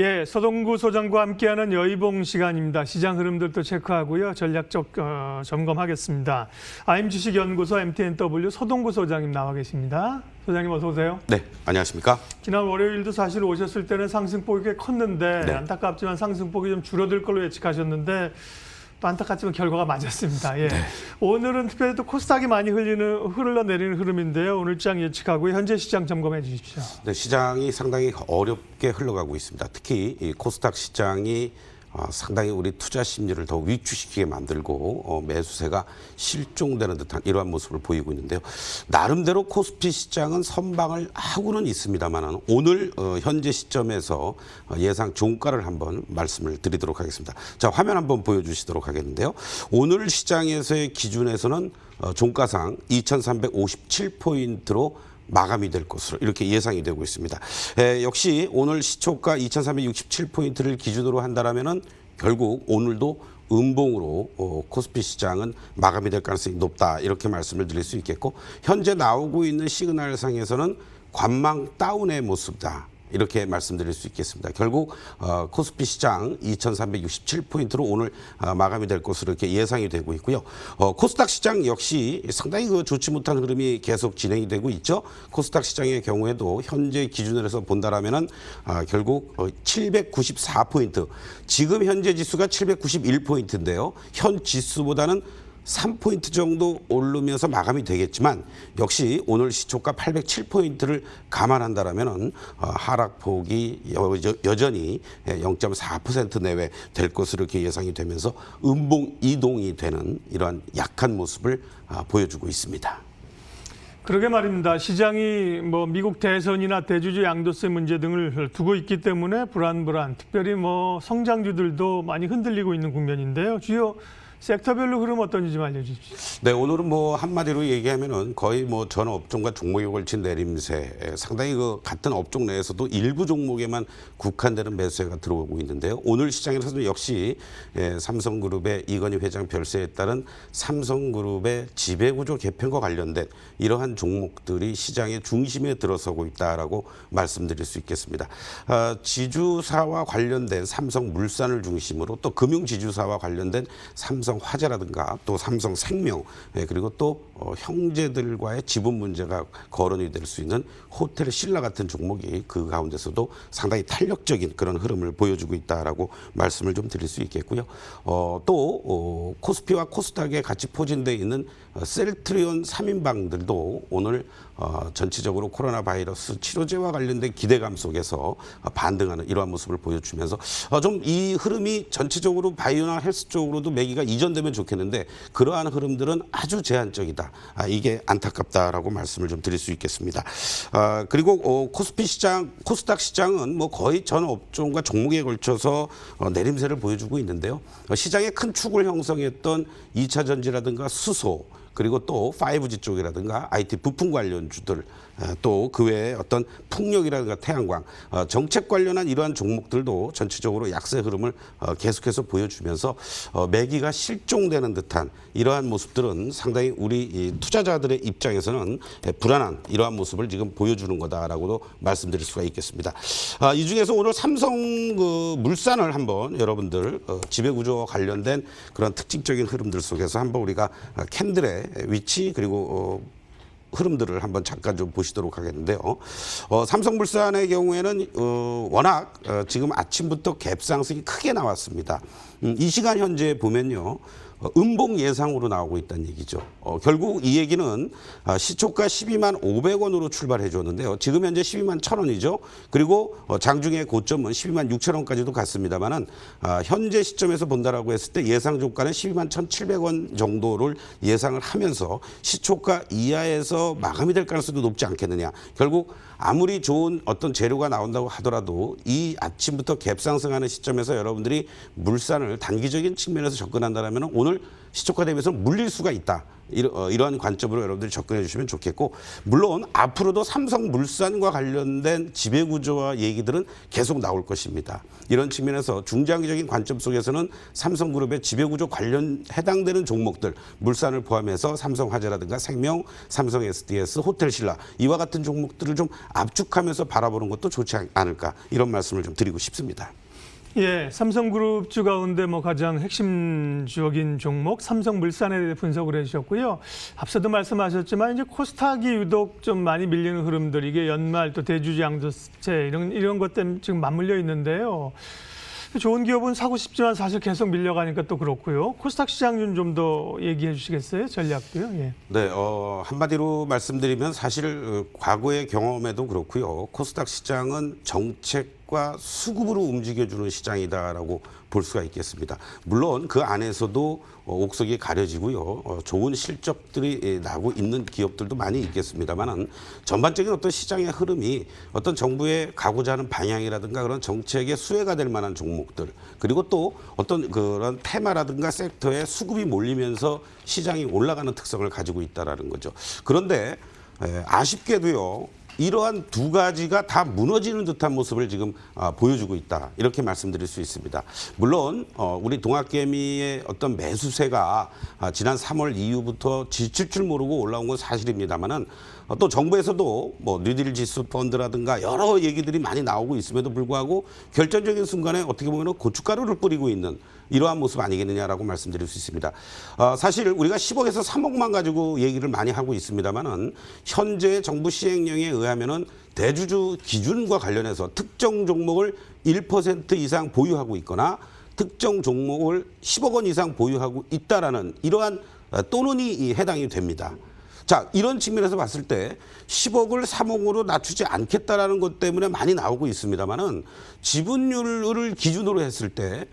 예, 서동구 소장과 함께하는 여의봉 시간입니다. 시장 흐름들도 체크하고요. 전략적 점검하겠습니다. IM주식연구소 MTNW 서동구 소장님 나와 계십니다. 소장님 어서 오세요. 네, 안녕하십니까? 지난 월요일도 사실 오셨을 때는 상승폭이 꽤 컸는데 네. 안타깝지만 상승폭이 좀 줄어들 걸로 예측하셨는데 또 안타깝지만 결과가 맞았습니다. 예. 네. 오늘은 특별히 또 코스닥이 많이 흘러내리는 흐름인데요. 오늘 장 예측하고 현재 시장 점검해 주십시오. 네, 시장이 상당히 어렵게 흘러가고 있습니다. 특히 이 코스닥 시장이 상당히 우리 투자 심리를 더 위축시키게 만들고 매수세가 실종되는 듯한 이러한 모습을 보이고 있는데요. 나름대로 코스피 시장은 선방을 하고는 있습니다만 오늘 현재 시점에서 예상 종가를 한번 말씀을 드리도록 하겠습니다. 자, 화면 한번 보여주시도록 하겠는데요. 오늘 시장에서의 기준에서는 종가상 2357포인트로 마감이 될 것으로 이렇게 예상이 되고 있습니다. 역시 오늘 시초가 2367포인트를 기준으로 한다면은 결국 오늘도 음봉으로 코스피 시장은 마감이 될 가능성이 높다 이렇게 말씀을 드릴 수 있겠고 현재 나오고 있는 시그널상에서는 관망 다운의 모습이다. 이렇게 말씀드릴 수 있겠습니다. 결국 코스피 시장 2367포인트로 오늘 마감이 될 것으로 이렇게 예상이 되고 있고요. 코스닥 시장 역시 상당히 좋지 못한 흐름이 계속 진행이 되고 있죠. 코스닥 시장의 경우에도 현재 기준으로 해서 본다라면은 결국 794포인트, 지금 현재 지수가 791포인트인데요. 현 지수보다는 3포인트 정도 오르면서 마감이 되겠지만 역시 오늘 시초가 807포인트를 감안한다라면은 하락폭이 여전히 0.4% 내외 될 것으로 이렇게 예상이 되면서 음봉 이동이 되는 이러한 약한 모습을 보여주고 있습니다. 그러게 말입니다. 시장이 미국 대선이나 대주주 양도세 문제 등을 두고 있기 때문에 불안, 특별히 성장주들도 많이 흔들리고 있는 국면인데요. 주요 섹터별로 흐름 어떤지 좀 알려주십시오. 네, 오늘은 한마디로 얘기하면은 거의 전 업종과 종목에 걸친 내림세, 상당히 같은 업종 내에서도 일부 종목에만 국한되는 매수세가 들어오고 있는데요. 오늘 시장에서도 역시 삼성그룹의 이건희 회장 별세에 따른 삼성그룹의 지배구조 개편과 관련된 이러한 종목들이 시장의 중심에 들어서고 있다라고 말씀드릴 수 있겠습니다. 지주사와 관련된 삼성물산을 중심으로 또 금융지주사와 관련된 삼성화재라든가 또 삼성생명 그리고 또 형제들과의 지분 문제가 거론이 될 수 있는 호텔 신라 같은 종목이 그 가운데서도 상당히 탄력적인 그런 흐름을 보여주고 있다라고 말씀을 좀 드릴 수 있겠고요. 또 코스피와 코스닥에 같이 포진되어 있는 셀트리온 3인방들도 오늘 전체적으로 코로나 바이러스 치료제와 관련된 기대감 속에서 반등하는 이러한 모습을 보여주면서 좀 이 흐름이 전체적으로 바이오나 헬스 쪽으로도 매기가 이전되면 좋겠는데 그러한 흐름들은 아주 제한적이다. 이게 안타깝다라고 말씀을 좀 드릴 수 있겠습니다. 그리고 코스피 시장, 코스닥 시장은 거의 전 업종과 종목에 걸쳐서 내림세를 보여주고 있는데요. 시장의 큰 축을 형성했던 2차 전지라든가 수소 그리고 또 5G 쪽이라든가 IT 부품 관련주들 또 그 외에 어떤 풍력이라든가 태양광 정책 관련한 이러한 종목들도 전체적으로 약세 흐름을 계속해서 보여주면서 매기가 실종되는 듯한 이러한 모습들은 상당히 우리 투자자들의 입장에서는 불안한 이러한 모습을 지금 보여주는 거다라고도 말씀드릴 수가 있겠습니다. 이 중에서 오늘 삼성 물산을 한번 여러분들 지배구조와 관련된 그런 특징적인 흐름들 속에서 한번 우리가 캔들의 위치 그리고 흐름들을 한번 잠깐 좀 보시도록 하겠는데요. 삼성물산의 경우에는 워낙 지금 아침부터 갭상승이 크게 나왔습니다. 이 시간 현재 보면요. 음봉 예상으로 나오고 있다는 얘기죠. 결국 이 얘기는 시초가 12만 500원으로 출발해 줬는데요. 지금 현재 12만 1,000원이죠. 그리고 장중에 고점은 12만 6,000원까지도 갔습니다만은 현재 시점에서 본다라고 했을 때 예상 종가는 12만 1,700원 정도를 예상을 하면서 시초가 이하에서 마감이 될 가능성도 높지 않겠느냐. 결국 아무리 좋은 어떤 재료가 나온다고 하더라도 이 아침부터 갭 상승하는 시점에서 여러분들이 물산을 단기적인 측면에서 접근한다면 오늘 오늘 시초가 대비해서 물릴 수가 있다. 이러한 관점으로 여러분들이 접근해 주시면 좋겠고, 물론 앞으로도 삼성물산과 관련된 지배구조와 얘기들은 계속 나올 것입니다. 이런 측면에서 중장기적인 관점 속에서는 삼성그룹의 지배구조 관련 해당되는 종목들, 물산을 포함해서 삼성화재라든가 생명, 삼성 SDS, 호텔신라 이와 같은 종목들을 좀 압축하면서 바라보는 것도 좋지 않을까, 이런 말씀을 좀 드리고 싶습니다. 예, 삼성그룹주 가운데 가장 핵심적인 종목 삼성물산에 대해 분석을 해주셨고요. 앞서도 말씀하셨지만 이제 코스닥이 유독 좀 많이 밀리는 흐름들, 이게 연말 또 대주주 양도세 이런 것 때문에 지금 맞물려 있는데요. 좋은 기업은 사고 싶지만 사실 계속 밀려가니까 또 그렇고요. 코스닥 시장률 좀 더 얘기해 주시겠어요? 전략도요. 예. 네, 한마디로 말씀드리면 사실 과거의 경험에도 그렇고요. 코스닥 시장은 정책과 수급으로 움직여주는 시장이다라고 볼 수가 있겠습니다. 물론 그 안에서도 옥석이 가려지고요. 좋은 실적들이 나고 있는 기업들도 많이 있겠습니다만은 전반적인 어떤 시장의 흐름이 어떤 정부의 가고자 하는 방향이라든가 그런 정책의 수혜가 될 만한 종목들, 그리고 또 어떤 그런 테마라든가 섹터에 수급이 몰리면서 시장이 올라가는 특성을 가지고 있다라는 거죠. 그런데 아쉽게도요. 이러한 두 가지가 다 무너지는 듯한 모습을 지금 보여주고 있다, 이렇게 말씀드릴 수 있습니다. 물론 우리 동학개미의 어떤 매수세가 지난 3월 이후부터 지칠 줄 모르고 올라온 건 사실입니다만은 또 정부에서도 뉴딜 지수 펀드라든가 여러 얘기들이 많이 나오고 있음에도 불구하고 결정적인 순간에 어떻게 보면 고춧가루를 뿌리고 있는 이러한 모습 아니겠느냐라고 말씀드릴 수 있습니다. 사실 우리가 10억에서 3억만 가지고 얘기를 많이 하고 있습니다만은 현재 정부 시행령에 의하면은 대주주 기준과 관련해서 특정 종목을 1% 이상 보유하고 있거나 특정 종목을 10억 원 이상 보유하고 있다라는 이러한 또는이 해당이 됩니다. 자, 이런 측면에서 봤을 때 10억을 3억으로 낮추지 않겠다라는 것 때문에 많이 나오고 있습니다만은 지분율을 기준으로 했을 때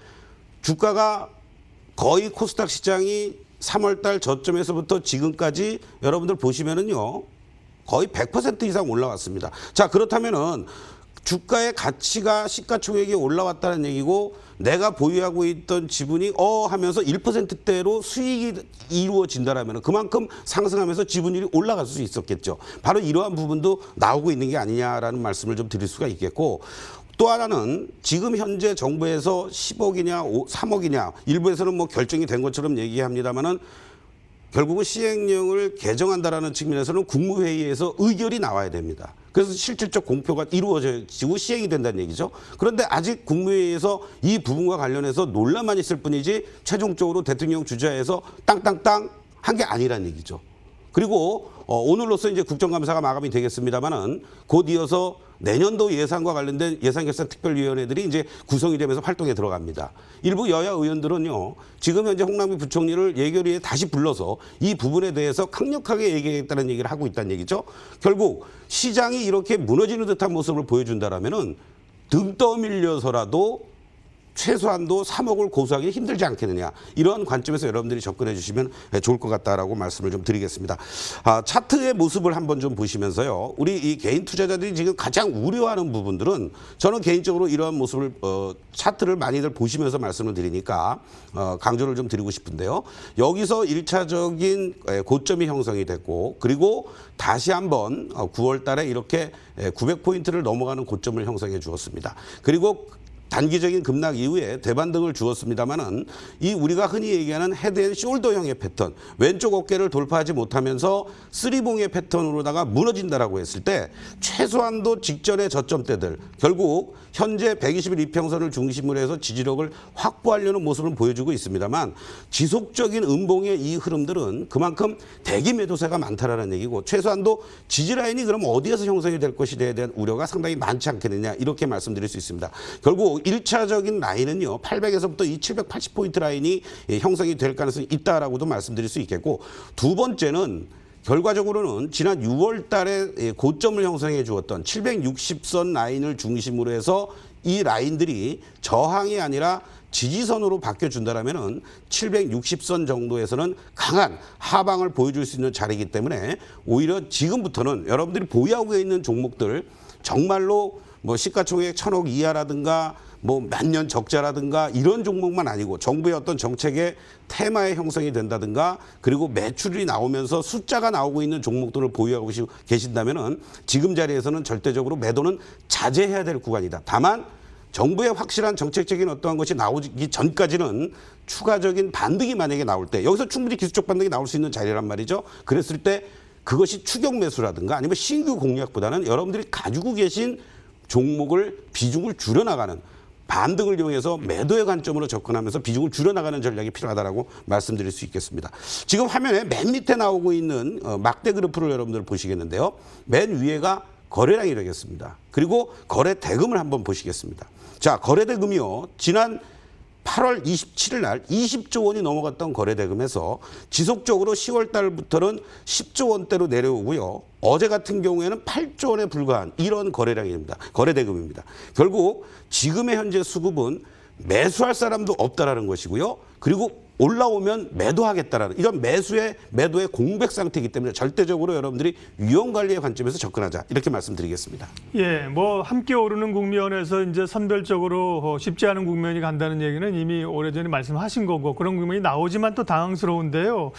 주가가 거의 코스닥 시장이 3월 달 저점에서부터 지금까지 여러분들 보시면은요, 거의 100% 이상 올라왔습니다. 자, 그렇다면은 주가의 가치가 시가총액이 올라왔다는 얘기고 내가 보유하고 있던 지분이 하면서 1%대로 수익이 이루어진다라면 그만큼 상승하면서 지분율이 올라갈 수 있었겠죠. 바로 이러한 부분도 나오고 있는 게 아니냐라는 말씀을 좀 드릴 수가 있겠고, 또 하나는 지금 현재 정부에서 10억이냐 3억이냐 일부에서는 결정이 된 것처럼 얘기합니다만은 결국은 시행령을 개정한다라는 측면에서는 국무회의에서 의결이 나와야 됩니다. 그래서 실질적 공표가 이루어지고 시행이 된다는 얘기죠. 그런데 아직 국무회의에서 이 부분과 관련해서 논란만 있을 뿐이지 최종적으로 대통령 주재에서 땅땅땅 한 게 아니란 얘기죠. 그리고 오늘로서 이제 국정감사가 마감이 되겠습니다만은 곧 이어서 내년도 예산과 관련된 예산결산특별위원회들이 이제 구성이 되면서 활동에 들어갑니다. 일부 여야 의원들은요, 지금 현재 홍남기 부총리를 예결위에 다시 불러서 이 부분에 대해서 강력하게 얘기하겠다는 얘기를 하고 있다는 얘기죠. 결국 시장이 이렇게 무너지는 듯한 모습을 보여준다라면은 등 떠밀려서라도 최소한도 3억을 고수하기 힘들지 않겠느냐, 이러한 관점에서 여러분들이 접근해 주시면 좋을 것 같다라고 말씀을 좀 드리겠습니다. 차트의 모습을 한번 좀 보시면서요, 우리 이 개인 투자자들이 지금 가장 우려하는 부분들은 저는 개인적으로 이러한 모습을 차트를 많이들 보시면서 말씀을 드리니까 강조를 좀 드리고 싶은데요. 여기서 1차적인 고점이 형성이 됐고, 그리고 다시 한번 9월 달에 이렇게 900포인트를 넘어가는 고점을 형성해 주었습니다. 그리고 단기적인 급락 이후에 대반등을 주었습니다만은 이 우리가 흔히 얘기하는 헤드앤숄더형의 패턴, 왼쪽 어깨를 돌파하지 못하면서 쓰리봉의 패턴으로다가 무너진다라고 했을 때 최소한도 직전의 저점대들, 결국 현재 120일 이평선을 중심으로 해서 지지력을 확보하려는 모습을 보여주고 있습니다만, 지속적인 음봉의 이 흐름들은 그만큼 대기 매도세가 많다라는 얘기고, 최소한도 지지라인이 그럼 어디에서 형성이 될 것이에 대한 우려가 상당히 많지 않겠느냐, 이렇게 말씀드릴 수 있습니다. 결국 1차적인 라인은요, 800에서부터 이 780포인트 라인이 형성이 될 가능성이 있다라고도 말씀드릴 수 있겠고, 두 번째는 결과적으로는 지난 6월 달에 고점을 형성해 주었던 760선 라인을 중심으로 해서 이 라인들이 저항이 아니라 지지선으로 바뀌어준다면 760선 정도에서는 강한 하방을 보여줄 수 있는 자리이기 때문에 오히려 지금부터는 여러분들이 보유하고 있는 종목들 정말로 시가총액 1,000억 이하라든가 뭐 몇 년 적자라든가 이런 종목만 아니고 정부의 어떤 정책의 테마의 형성이 된다든가 그리고 매출이 나오면서 숫자가 나오고 있는 종목들을 보유하고 계신다면은 지금 자리에서는 절대적으로 매도는 자제해야 될 구간이다. 다만 정부의 확실한 정책적인 어떠한 것이 나오기 전까지는 추가적인 반등이 만약에 나올 때 여기서 충분히 기술적 반등이 나올 수 있는 자리란 말이죠. 그랬을 때 그것이 추격 매수라든가 아니면 신규 공략보다는 여러분들이 가지고 계신 종목을 비중을 줄여나가는 반등을 이용해서 매도의 관점으로 접근하면서 비중을 줄여나가는 전략이 필요하다라고 말씀드릴 수 있겠습니다. 지금 화면에 맨 밑에 나오고 있는 막대 그래프를 여러분들 보시겠는데요. 맨 위에가 거래량이 되겠습니다. 그리고 거래 대금을 한번 보시겠습니다. 자, 거래 대금이요. 지난 8월 27일 날 20조 원이 넘어갔던 거래 대금에서 지속적으로 10월 달부터는 10조 원대로 내려오고요. 어제 같은 경우에는 8조 원에 불과한 이런 거래량입니다. 거래 대금입니다. 결국 지금의 현재 수급은 매수할 사람도 없다라는 것이고요. 그리고 올라오면 매도하겠다라는 이런 매도의 공백 상태이기 때문에 절대적으로 여러분들이 위험 관리의 관점에서 접근하자 이렇게 말씀드리겠습니다. 예, 뭐 함께 오르는 국면에서 이제 선별적으로 쉽지 않은 국면이 간다는 얘기는 이미 오래전에 말씀하신 거고 그런 국면이 나오지만 또 당황스러운데요.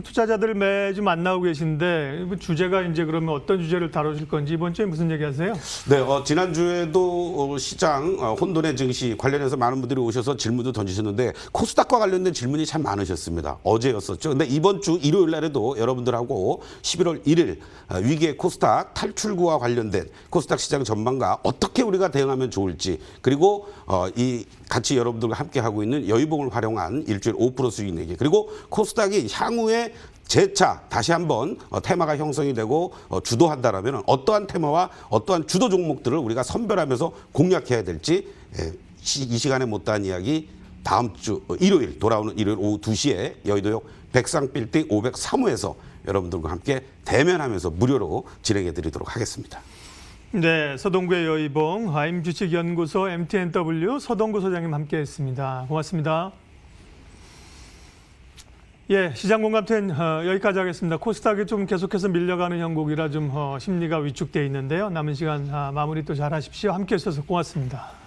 투자자들 매주 만나고 계신데 주제가 이제 그러면 어떤 주제를 다루실 건지 이번 주에 무슨 얘기하세요? 네, 지난주에도 시장 혼돈의 증시 관련해서 많은 분들이 오셔서 질문도 던지셨는데 코스닥과 관련된 질문이 참 많으셨습니다. 어제였었죠. 근데 이번 주 일요일 날에도 여러분들하고 11월 1일 위기의 코스닥 탈출구와 관련된 코스닥 시장 전망과 어떻게 우리가 대응하면 좋을지 그리고 이 같이 여러분들과 함께 하고 있는 여의봉을 활용한 일주일 5% 수익 내기 그리고 코스닥이 향후에 재차 다시 한번 테마가 형성이 되고 주도한다라면 어떠한 테마와 어떠한 주도 종목들을 우리가 선별하면서 공략해야 될지 이 시간에 못다한 이야기 다음 주 일요일 돌아오는 일요일 오후 2시에 여의도역 백상빌딩 503호에서 여러분들과 함께 대면하면서 무료로 진행해 드리도록 하겠습니다. 네, 서동구의 여의봉 IM주식연구소 MTNW 서동구 소장님 함께했습니다. 고맙습니다. 예, 시장 공감된 여기까지 하겠습니다. 코스닥이 좀 계속해서 밀려가는 형국이라 좀 심리가 위축돼 있는데요. 남은 시간 마무리 또 잘하십시오. 함께해 주셔서 고맙습니다.